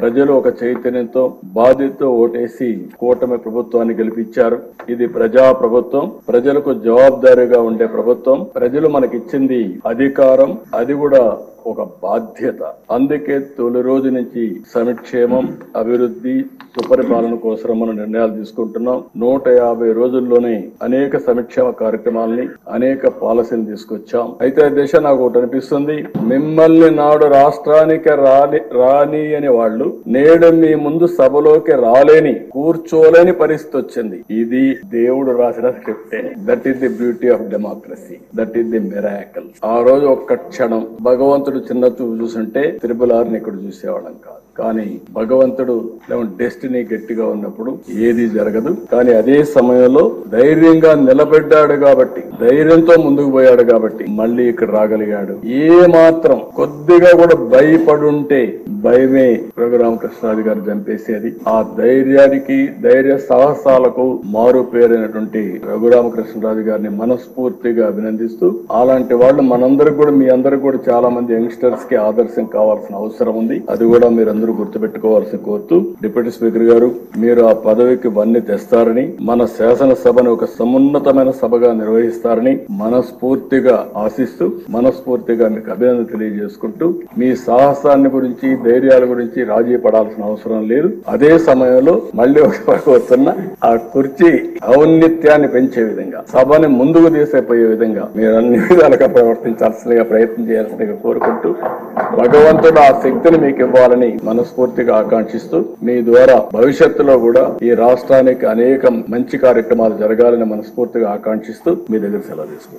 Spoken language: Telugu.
ప్రజలు ఒక చైతన్యంతో బాధ్యతతో ఓటేసి కూటమి ప్రభుత్వాన్ని గెలిపించారు. ఇది ప్రజా ప్రభుత్వం, ప్రజలకు జవాబుదారీగా ఉండే ప్రభుత్వం. ప్రజలు మనకిచ్చింది అధికారం, అది కూడా ఒక బాధ్యత. అందుకే తొలి రోజు నుంచి సంక్షేమం, అభివృద్ధి, సుపరిపాలన కోసం మనం నిర్ణయాలు తీసుకుంటున్నాం. 150 రోజుల్లోనే అనేక సంక్షేమ కార్యక్రమాలని, అనేక పాలసీలు తీసుకొచ్చాం. అయితే దిశ నాకు ఒకటి అనిపిస్తుంది, మిమ్మల్ని నాడు రాష్ట్రానికి రాని అని వాళ్ళు నేడు మీ ముందు సభలోకి రాలేని, కూర్చోలేని పరిస్థితి వచ్చింది. ఇది దేవుడు రాసిన స్క్రిప్టే. That is the beauty of democracy, that is the miracle. ఆ రోజు ఒక్క క్షణం భగవంతుడు చిన్న చూపు చూసుంటే త్రిపుల్-ఆర్ని ఇక్కడ చూసేవాళ్ళం కాదు. కానీ భగవంతుడు డెస్టినీ గట్టిగా ఉన్నప్పుడు ఏది జరగదు. కానీ అదే సమయంలో ధైర్యంగా నిలబడ్డాడు కాబట్టి, ధైర్యంతో ముందుకు పోయాడు కాబట్టి మళ్ళీ ఇక్కడ రాగలిగాడు. ఏ మాత్రం కొద్దిగా కూడా భయపడుంటే భయమే రఘురామకృష్ణరాజు గారు చంపేసేది. ఆ ధైర్యానికి, ధైర్య సాహసాలకు మారు పేరైనటువంటి రఘురామకృష్ణరాజు గారిని మనస్ఫూర్తిగా అభినందిస్తూ, అలాంటి వాళ్ళు మనందరికి కూడా, మీ అందరికి కూడా చాలా మంది యంగ్స్టర్స్ కి ఆదర్శం కావాల్సిన అవసరం ఉంది. అది కూడా మీరందరూ గుర్తుపెట్టుకోవాల్సి కోరుతూ, డిప్యూటీ స్పీకర్ గారు, మీరు ఆ పదవికి వన్నీ తెస్తారని, మన శాసనసభను ఒక సమున్నతమైన సభగా నిర్వహిస్తారని మనస్ఫూర్తిగా ఆశిస్తూ, మనస్ఫూర్తిగా మీకు అభినందన తెలియజేసుకుంటూ, మీ సాహసాన్ని గురించి, ధైర్యాల గురించి రాజీ పడాల్సిన అవసరం లేదు. అదే సమయంలో మళ్ళీ వస్తున్న ఆ కుర్చీ ఔన్నత్యాన్ని పెంచే విధంగా, సభని ముందుకు తీసుకుపోయే విధంగా మీరు అన్ని విధాలుగా ప్రవర్తించాల్సిందిగా, ప్రయత్నం చేయాల్సిందిగా కోరుకుంటూ, భగవంతుడు ఆ శక్తిని మీకు ఇవ్వాలని మనస్ఫూర్తిగా ఆకాంక్షిస్తూ, మీ ద్వారా భవిష్యత్తులో కూడా ఈ రాష్ట్రానికి అనేక మంచి కార్యక్రమాలు జరగాలని మనస్ఫూర్తిగా ఆకాంక్షిస్తూ మీ దగ్గర సెలవు తీసుకుంటాం.